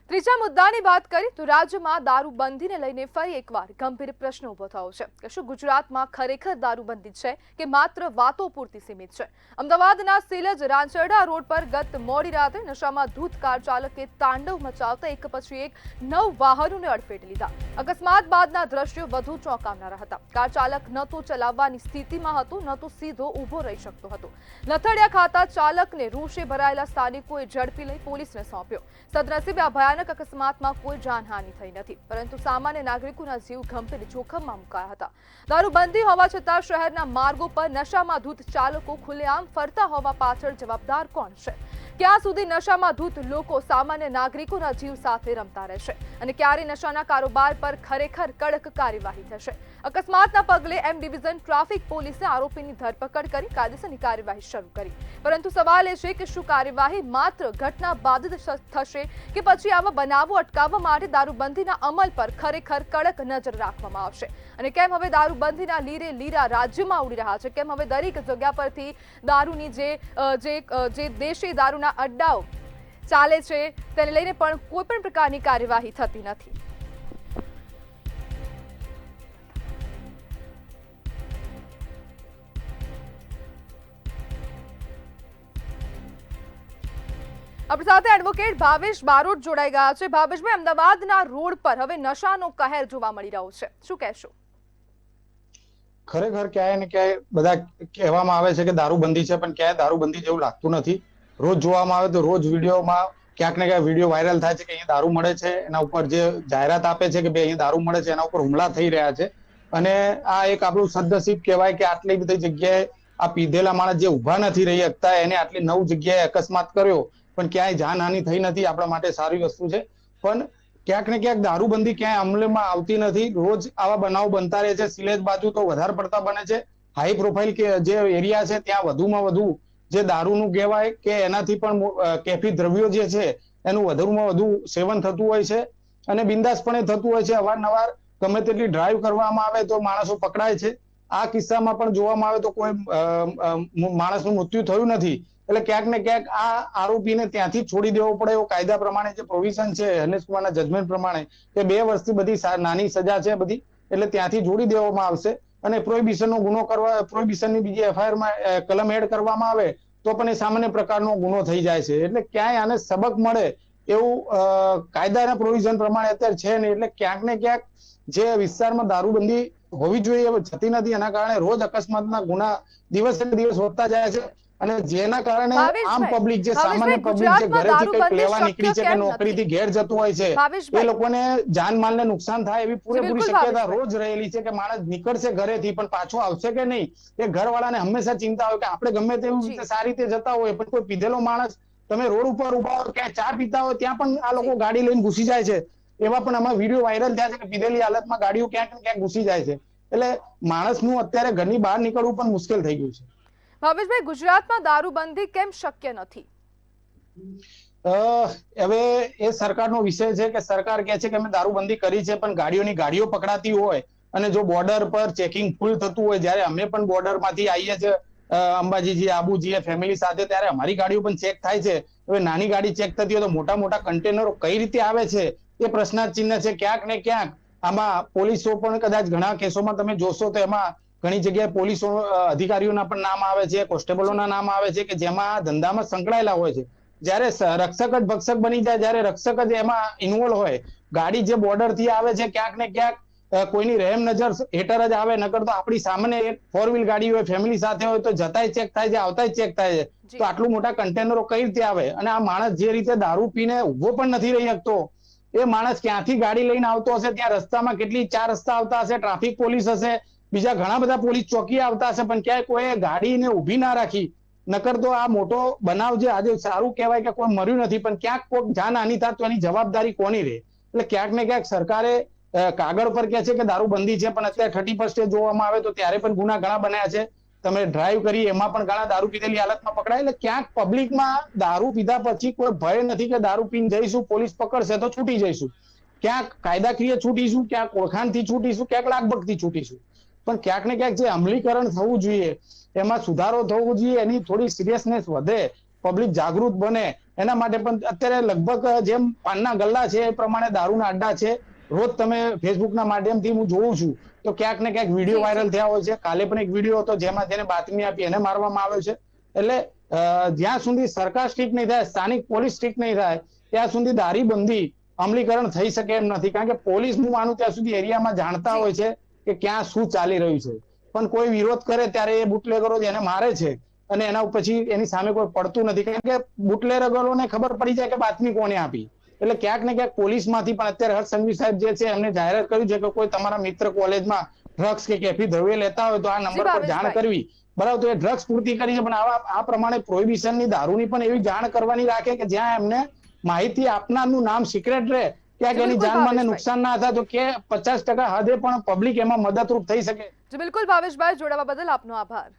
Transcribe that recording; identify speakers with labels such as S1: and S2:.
S1: ત્રીજા મુદ્દાની વાત કરી તો રાજ્યમાં દારૂબંધીને લઈને ફરી એકવાર ગંભીર પ્રશ્ન ઉભો થયો છે કે શું ગુજરાતમાં ખરેખર દારૂબંધી છે કે માત્ર વાતો પૂરતી સીમિત છે। અમદાવાદના સિલજ રાંચરડા રોડ પર ગત મોડી રાતે નશામાં ધૂત કાર ચાલકે તાંડવ મચાવતા એક પછી એક 9 વાહનોને અડફેટે લીધા। અકસ્માત બાદના દ્રશ્યો વધુ ચોંકાવનારા હતા। કાર ચાલક ન તો ચલાવવાની સ્થિતિમાં હતો ન તો સીધો ઊભો રહી શકતો હતો। લથડિયા ખાતા ચાલકને રોષે ભરાયેલા સ્થાનિકોએ ઝડપી લઈ પોલીસને સોંપ્યો। સદનસીબે આ ભયાનક અકસ્માતમાં કોઈ જાનહાનિ થઈ નથી, પરંતુ સામાન્ય નાગરિકોના જીવ ગંભીર જોખમમાં મુકાયા હતા। દારૂબંધી હોવા છતાં શહેરના માર્ગો પર નશામાં ધૂત ચાલકો ખુલ્લેઆમ ફરતા હોવા પાછળ જવાબદાર કોણ છે? ક્યાં સુધી નશામાં ધૂત લોકો સામાન્ય નાગરિકોના જીવ સાથે રમતા રહેશે અને ક્યારે નશાના કારોબાર પર ખરેખર કડક કાર્યવાહી થશે? અકસ્માતના પગલે એમ ડિવિઝન ટ્રાફિક પોલીસે આરોપીની ધરપકડ કરી કાયદેસરની કાર્યવાહી શરૂ કરી, પરંતુ સવાલ એ છે કે શું કાર્યવાહી માત્ર ઘટના બાદ જ થશે કે પછી આવા બનાવો અટકાવવા માટે દારૂબંધીના અમલ પર ખરેખર કડક નજર રાખવામાં આવશે? અને કેમ હવે દારૂબંધીના લીરે લીરા રાજ્યમાં ઉડી રહ્યા છે? કેમ હવે દરેક જગ્યા પરથી દારૂની જે દેશી દારૂના અડ્ડાઓ ચાલે છે તેને લઈને પણ કોઈ પણ પ્રકારની કાર્યવાહી થતી નથી? આપણી સાથે એડવોકેટ ભાવેશ બારોટ જોડાઈ ગયા છે। ભાવેશભાઈ, અમદાવાદના રોડ પર હવે નશાનો કહેર જોવા મળી રહ્યો છે, શું કહેશો?
S2: ખરેખર ક્યાંય ને ક્યાંય બધા કહેવામાં આવે છે કે દારૂબંધી છે, પણ ક્યાંય દારૂબંધી જેવું લાગતું નથી। રોજ જોવામાં આવે તો રોજ વિડીયોમાં ક્યાંક ને ક્યાંક વિડીયો વાયરલ થાય છે કે અહીંયા દારૂ મળે છે, એના ઉપર જે જાહેરાત આપે છે કે ભાઈ અહીંયા દારૂ મળે છે, એના ઉપર હુમલા થઈ રહ્યા છે। અને આ એક આપણું સદનસીબ કહેવાય કે આટલી બધી જગ્યાએ આ પીધેલા માણસ જે ઉભા નથી રહી શકતા એને આટલી 9 જગ્યાએ અકસ્માત કર્યો પણ ક્યાંય જાનહાનિ થઈ નથી, આપણા માટે સારી વસ્તુ છે। પણ ક્યાંક ને ક્યાંક દારૂબંધી ક્યાંય અમલમાં આવતી નથી। રોજ આવા બનાવો બનતા રહે છે। સિલેજ બાજુ તો વધારે પડતા બને છે। હાઈ પ્રોફાઇલ કે જે એરિયા છે ત્યાં વધુમાં વધુ જે દારૂનું કહેવાય કે એનાથી પણ કેફી દ્રવ્યો જે છે એનું વધુમાં વધુ સેવન થતું હોય છે અને બિંદાસપણે થતું હોય છે। અવારનવાર ગમે તેટલી ડ્રાઈવ કરવામાં આવે તો માણસો પકડાય છે। આ કિસ્સામાં પણ જોવામાં આવે તો કોઈ માણસનું મૃત્યુ થયું નથી। એટલે ક્યાંક ને ક્યાંક આ આરોપીને ત્યાંથી છોડી દેવો પડે એવો કાયદા પ્રમાણે જે પ્રોવિઝન છે હનેશ કુમારના જજમેન્ટ પ્રમાણે કે 2 વર્ષથી બધી નાની સજા છે બધી, એટલે ત્યાંથી જોડી દેવામાં આવશે અને પ્રોહિબિશનનો ગુનો કરવા, પ્રોહિબિશનની બીજી એફઆઈઆર માં કલમ એડ કરવામાં આવે તો પણ એ સામાન્ય પ્રકારનો ગુનો થઈ જાય છે। એટલે ક્યાંય આને સબક મળે એવું કાયદાના પ્રોવિઝન પ્રમાણે અત્યારે છે નહીં। એટલે ક્યાંક ને ક્યાંક જે વિસ્તારમાં દારૂબંધી હોવી જોઈએ એ થતી નથી, એના કારણે રોજ અકસ્માતના ગુના દિવસે દિવસ વધતા જાય છે અને જેના કારણે આમ પબ્લિક જે સામાન્ય પબ્લિક જે ઘરેથી કંઈક લેવા નીકળી છે કે નોકરીથી ઘેર જતું હોય છે એ લોકોને જાનમાલને નુકસાન થાય એવી પૂરેપૂરી શક્યતા રોજ રહેલી છે કે માણસ નીકળશે ઘરેથી પણ પાછો આવશે કે નહીં એ ઘરવાળાને હંમેશા ચિંતા હોય કે આપણે ગમે તેવી રીતે સારી રીતે જતા હોય પણ કોઈ પીધેલો માણસ તમે રોડ ઉપર ઉભા હોય ક્યાં ચા પીતા હોય ત્યાં પણ આ લોકો ગાડી લઈને ઘૂસી જાય છે। એવા પણ આમાં વિડીયો વાયરલ થયા છે કે પીધેલી હાલતમાં ગાડીઓ ક્યાંક ને ક્યાંક ઘૂસી જાય છે। એટલે માણસનું અત્યારે ઘરની બહાર નીકળવું પણ મુશ્કેલ થઈ ગયું છે।
S1: ભાવેશભાઈ, ગુજરાતમાં દારૂબંધી કેમ શક્ય નથી?
S2: હવે એ સરકારનો વિષય છે કે સરકાર કહે છે કે અમે દારૂબંધી કરી છે પણ ગાડીઓ પકડાતી હોય અને જો બોર્ડર પર ચેકિંગ ફૂલ થતું હોય, જ્યારે અમે પણ બોર્ડર માંથી આવીએ છીએ અંબાજીજી આબુજી ફેમિલી સાથે ત્યારે અમારી ગાડીઓ પણ ચેક થાય છે। હવે નાની ગાડી ચેક થતી હોય તો મોટા મોટા કન્ટેનરો કઈ રીતે આવે છે એ પ્રશ્નાર્થ ચિહ્ન છે। ક્યાંક ને ક્યાંક આમાં પોલીસો પણ કદાચ ઘણા કેસોમાં તમે જોશો તો એમાં ઘણી જગ્યાએ પોલીસ અધિકારીઓના પણ નામ આવે છે, કોન્સ્ટેબલોના નામ આવે છે કે જેમાં ધંધામાં સંકળાયેલા હોય છે। જ્યારે રક્ષક જ ભક્ષક બની જાય, જ્યારે રક્ષક જ એમાં ઇન્વોલ્વ હોય, ગાડી જે બોર્ડર થી આવે છે ક્યાંક ને ક્યાંક કોઈની રહેમ નજર હેઠળ જ આવે, નકર તો આપણી સામે એક 4 વ્હીલ ગાડી હોય ફેમિલી સાથે હોય તો જતાય ચેક થાય છે, આવતાય ચેક થાય છે। તો આટલું મોટા કન્ટેનરો કઈ રીતે આવે? અને આ માણસ જે રીતે દારૂ પીને ઉભો પણ નથી રહી શકતો એ માણસ ક્યાંથી ગાડી લઈને આવતો હશે? ત્યાં રસ્તામાં કેટલી 4 રસ્તા આવતા હશે, ટ્રાફિક પોલીસ હશે, બીજા ઘણા બધા પોલીસ ચોકી આવતા હશે, પણ ક્યાંય કોઈ ગાડીને ઊભી ના રાખી। નકર તો આ મોટો બનાવ જે આજે સારું કહેવાય કે કોઈ મર્યું નથી પણ ક્યાંક કોઈ જાનહાનિ થાય તો એની જવાબદારી કોની રહે? એટલે ક્યાંક ને ક્યાંક સરકારે કાગળ પર કહે છે કે દારૂબંધી છે પણ અત્યારે 31st જોવામાં આવે તો ત્યારે પણ ગુના ઘણા બન્યા છે। તમે ડ્રાઈવ કરી એમાં પણ ઘણા દારૂ પીધેલી હાલતમાં પકડાય। એટલે ક્યાંક પબ્લિકમાં દારૂ પીધા પછી કોઈ ભય નથી કે દારૂ પીને જઈશું, પોલીસ પકડશે તો છૂટી જઈશું। ક્યાંક કાયદાકીય છૂટીશું, ક્યાંક ઓળખાણથી છૂટીશું, ક્યાંક લાગબગથી છૂટીશું, પણ ક્યાંક ને ક્યાંક જે અમલીકરણ થવું જોઈએ એમાં સુધારો થવો જોઈએ, એની થોડી સિરિયસનેસ વધે પબ્લિક જાગૃત બને એના માટે પણ અત્યારે લગભગ જેમ પાનના ગલ્લા છે એ પ્રમાણે દારૂના અડ્ડા છે. રોજ તમે ફેસબુકના માધ્યમથી હું જોઉં છું તો ક્યાંક ને ક્યાંક વિડીયો
S1: જી,
S2: વાયરલ
S1: જી.
S2: થયા હોય છે. કાલે પણ એક વિડીયો હતો જેમાં જેને બાતમી આપી એને મારવામાં આવ્યો છે. એટલે જ્યાં સુધી સરકાર સ્ટ્રિક્ટ નહીં થાય, સ્થાનિક પોલીસ સ્ટ્રિક્ટ નહીં થાય, ત્યાં સુધી દારૂબંધી અમલીકરણ થઈ શકે એમ નથી. કારણ કે પોલીસ હું માનું ત્યાં સુધી એરિયામાં જાણતા
S1: જી.
S2: હોય છે કે ક્યાં શું ચાલી રહ્યું છે. પણ કોઈ વિરોધ કરે ત્યારે એ બુટલેગરો એને મારે છે અને એના પછી એની સામે કોઈ પડતું નથી. કારણ કે બુટલેગરોને ખબર પડી જાય કે બાતમી કોને આપી. એટલે ક્યાંક ને ક્યાંક પોલીસમાંથી પણ અત્યારે હર્ષ સંઘવી સાહેબ જે છે એમને જાહેરાત કર્યું છે કે કોઈ તમારા મિત્ર કોલેજમાં ડ્રગ્સ કે કેફી દ્રવ્ય લેતા હોય તો આ નંબર પર જાણ
S1: ભાવેશભાઈ.
S2: કરવી. બરાબર, તો એ ડ્રગ્સ પૂરતી કરી છે, પણ આ પ્રમાણે પ્રોહિબિશનની દારૂની પણ એવી જાણ કરવાની રાખે કે જ્યાં એમને માહિતી આપનારનું નામ સિક્રેટ રહે, ક્યાંક એની
S1: બિલકુલ
S2: જાનમાલને
S1: ભાવેશભાઈ.
S2: નુકસાન ના થાય તો કે 50% હદે પણ પબ્લિક એમાં મદદરૂપ થઈ શકે.
S1: જી બિલકુલ ભાવેશભાઈ, જોડાવા બદલ આપનો આભાર.